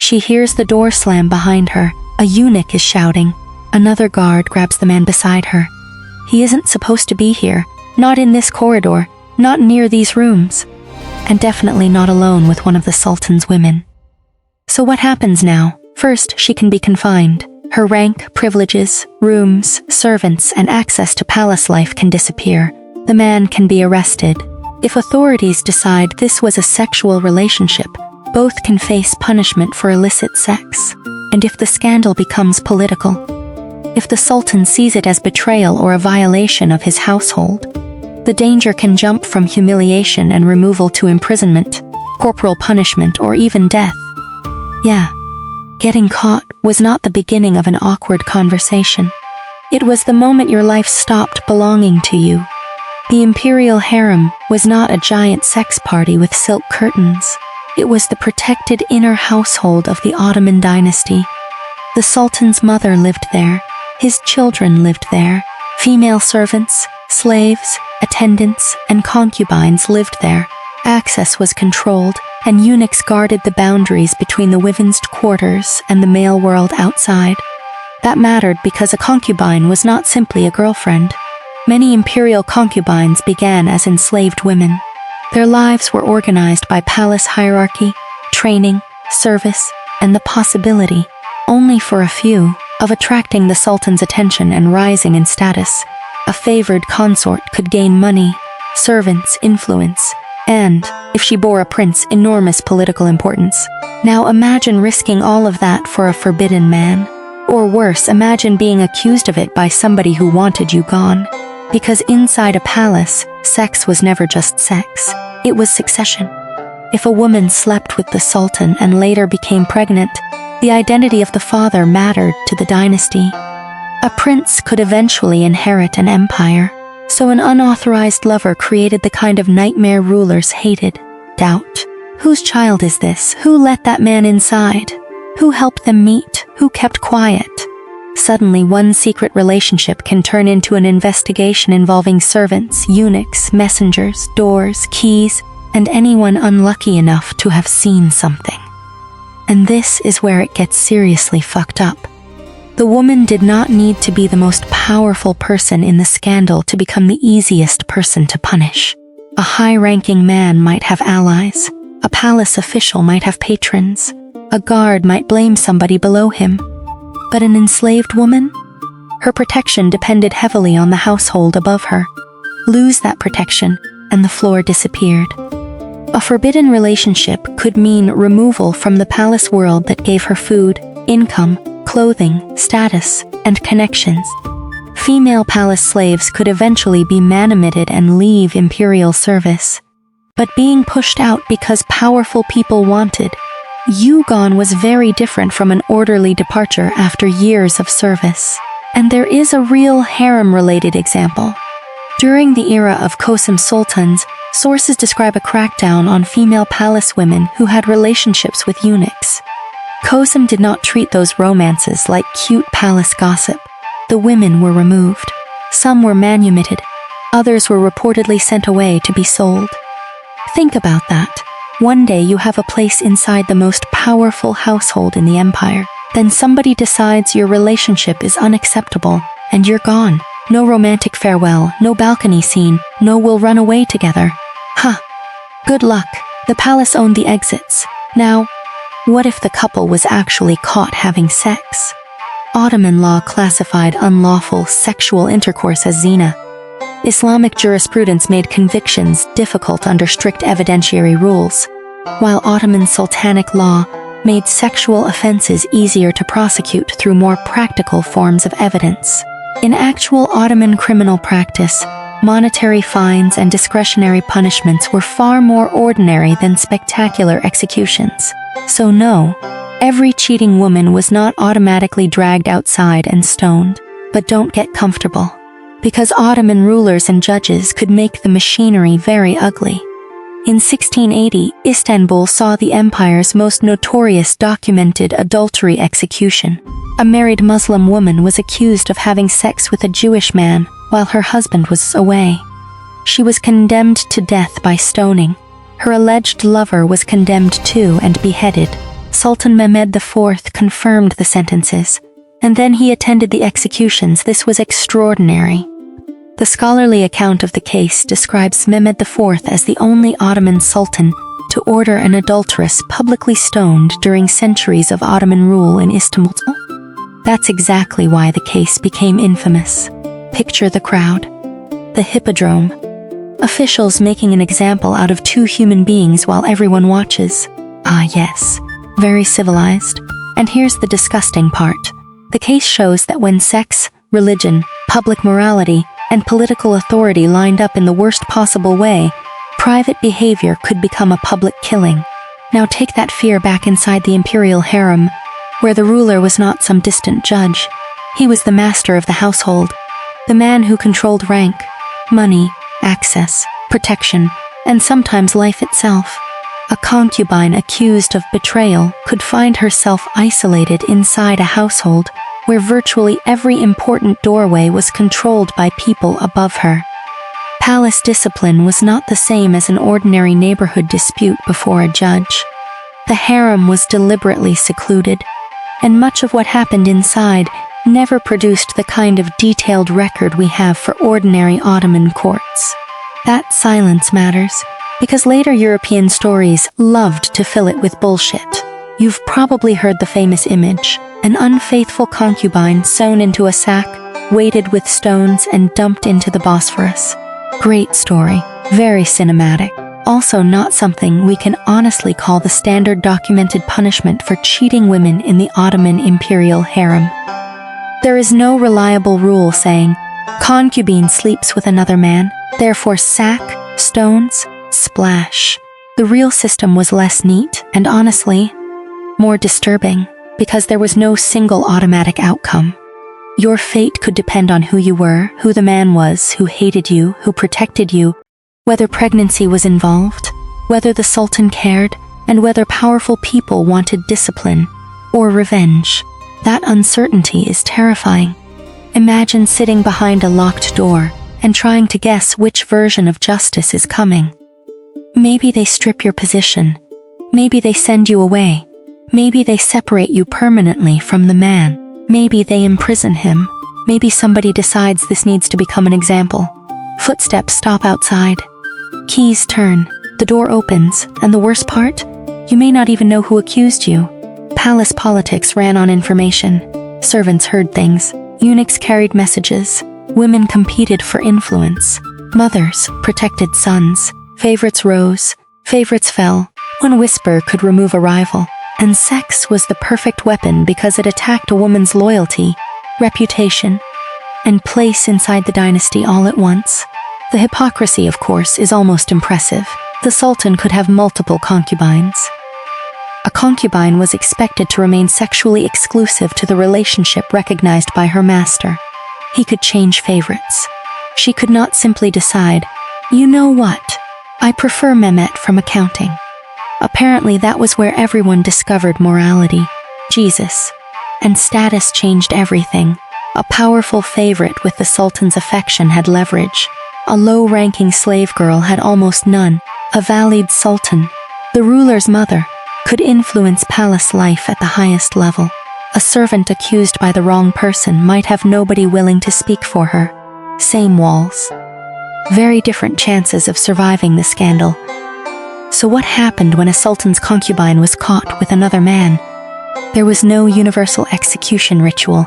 She hears the door slam behind her. A eunuch is shouting. Another guard grabs the man beside her. He isn't supposed to be here, not in this corridor, not near these rooms, and definitely not alone with one of the Sultan's women. So what happens now? First, she can be confined. Her rank, privileges, rooms, servants, and access to palace life can disappear. The man can be arrested. If authorities decide this was a sexual relationship, both can face punishment for illicit sex. And if the scandal becomes political, if the Sultan sees it as betrayal or a violation of his household, the danger can jump from humiliation and removal to imprisonment, corporal punishment, or even death. Yeah, getting caught was not the beginning of an awkward conversation. It was the moment your life stopped belonging to you. The Imperial Harem was not a giant sex party with silk curtains. It was the protected inner household of the Ottoman Dynasty. The Sultan's mother lived there. His children lived there. Female servants, slaves, attendants, and concubines lived there. Access was controlled, and eunuchs guarded the boundaries between the women's quarters and the male world outside. That mattered because a concubine was not simply a girlfriend. Many imperial concubines began as enslaved women. Their lives were organized by palace hierarchy, training, service, and the possibility, only for a few, of attracting the Sultan's attention and rising in status. A favored consort could gain money, servants, influence, and, if she bore a prince, enormous political importance. Now imagine risking all of that for a forbidden man. Or worse, imagine being accused of it by somebody who wanted you gone. Because inside a palace, sex was never just sex. It was succession. If a woman slept with the Sultan and later became pregnant, the identity of the father mattered to the dynasty. A prince could eventually inherit an empire, so an unauthorized lover created the kind of nightmare rulers hated: doubt. Whose child is this? Who let that man inside? Who helped them meet? Who kept quiet? Suddenly, one secret relationship can turn into an investigation involving servants, eunuchs, messengers, doors, keys, and anyone unlucky enough to have seen something. And this is where it gets seriously fucked up. The woman did not need to be the most powerful person in the scandal to become the easiest person to punish. A high-ranking man might have allies. A palace official might have patrons. A guard might blame somebody below him. But an enslaved woman? Her protection depended heavily on the household above her. Lose that protection, and the floor disappeared. A forbidden relationship could mean removal from the palace world that gave her food, income, clothing, status, and connections. Female palace slaves could eventually be manumitted and leave imperial service. But being pushed out because powerful people wanted, you gone was very different from an orderly departure after years of service. And there is a real harem-related example. During the era of Kösem sultans, sources describe a crackdown on female palace women who had relationships with eunuchs. Kösem did not treat those romances like cute palace gossip. The women were removed. Some were manumitted. Others were reportedly sent away to be sold. Think about that. One day you have a place inside the most powerful household in the empire. Then somebody decides your relationship is unacceptable, and you're gone. No romantic farewell, no balcony scene, no we'll run away together. Good luck. The palace owned the exits. Now, what if the couple was actually caught having sex? Ottoman law classified unlawful sexual intercourse as zina. Islamic jurisprudence made convictions difficult under strict evidentiary rules, while Ottoman sultanic law made sexual offenses easier to prosecute through more practical forms of evidence. In actual Ottoman criminal practice, monetary fines and discretionary punishments were far more ordinary than spectacular executions. So no, every cheating woman was not automatically dragged outside and stoned. But don't get comfortable, because Ottoman rulers and judges could make the machinery very ugly. In 1680, Istanbul saw the empire's most notorious documented adultery execution. A married Muslim woman was accused of having sex with a Jewish man while her husband was away. She was condemned to death by stoning. Her alleged lover was condemned too and beheaded. Sultan Mehmed IV confirmed the sentences, and then he attended the executions. This was extraordinary. The scholarly account of the case describes Mehmed IV as the only Ottoman sultan to order an adulteress publicly stoned during centuries of Ottoman rule in Istanbul. That's exactly why the case became infamous. Picture the crowd. The hippodrome. Officials making an example out of two human beings while everyone watches. Ah yes, very civilized. And here's the disgusting part. The case shows that when sex, religion, public morality, and political authority lined up in the worst possible way, private behavior could become a public killing. Now take that fear back inside the Imperial Harem, where the ruler was not some distant judge. He was the master of the household, the man who controlled rank, money, access, protection, and sometimes life itself. A concubine accused of betrayal could find herself isolated inside a household where virtually every important doorway was controlled by people above her. Palace discipline was not the same as an ordinary neighborhood dispute before a judge. The harem was deliberately secluded, and much of what happened inside never produced the kind of detailed record we have for ordinary Ottoman courts. That silence matters, because later European stories loved to fill it with bullshit. You've probably heard the famous image, an unfaithful concubine sewn into a sack, weighted with stones and dumped into the Bosphorus. Great story, very cinematic. Also not something we can honestly call the standard documented punishment for cheating women in the Ottoman Imperial Harem. There is no reliable rule saying, concubine sleeps with another man, therefore sack, stones, splash. The real system was less neat and honestly, more disturbing, because there was no single automatic outcome. Your fate could depend on who you were, who the man was, who hated you, who protected you, whether pregnancy was involved, whether the Sultan cared, and whether powerful people wanted discipline or revenge. That uncertainty is terrifying. Imagine sitting behind a locked door and trying to guess which version of justice is coming. Maybe they strip your position. Maybe they send you away. Maybe they separate you permanently from the man. Maybe they imprison him. Maybe somebody decides this needs to become an example. Footsteps stop outside. Keys turn. The door opens. And the worst part? You may not even know who accused you. Palace politics ran on information. Servants heard things. Eunuchs carried messages. Women competed for influence. Mothers protected sons. Favorites rose. Favorites fell. One whisper could remove a rival. And sex was the perfect weapon because it attacked a woman's loyalty, reputation, and place inside the dynasty all at once. The hypocrisy, of course, is almost impressive. The Sultan could have multiple concubines. A concubine was expected to remain sexually exclusive to the relationship recognized by her master. He could change favorites. She could not simply decide, you know what, I prefer Mehmet from accounting. Apparently that was where everyone discovered morality, Jesus, and status changed everything. A powerful favorite with the Sultan's affection had leverage. A low-ranking slave girl had almost none. A valued Sultan, the ruler's mother, could influence palace life at the highest level. A servant accused by the wrong person might have nobody willing to speak for her. Same walls. Very different chances of surviving the scandal. So what happened when a sultan's concubine was caught with another man? There was no universal execution ritual,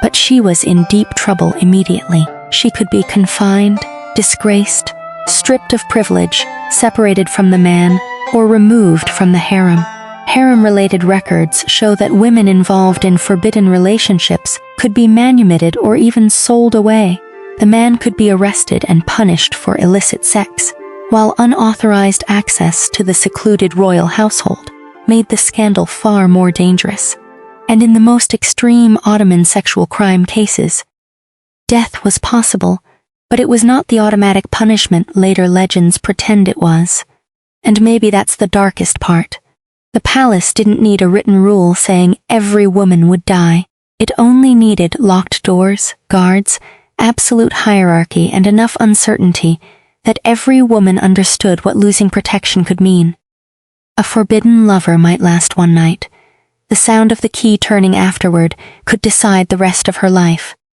but she was in deep trouble immediately. She could be confined, disgraced, stripped of privilege, separated from the man, or removed from the harem. Harem-related records show that women involved in forbidden relationships could be manumitted or even sold away. The man could be arrested and punished for illicit sex, while unauthorized access to the secluded royal household made the scandal far more dangerous. And in the most extreme Ottoman sexual crime cases, death was possible, but it was not the automatic punishment later legends pretend it was. And maybe that's the darkest part. The palace didn't need a written rule saying every woman would die. It only needed locked doors, guards, absolute hierarchy, and enough uncertainty that every woman understood what losing protection could mean. A forbidden lover might last one night, The sound of the key turning afterward could decide the rest of her life.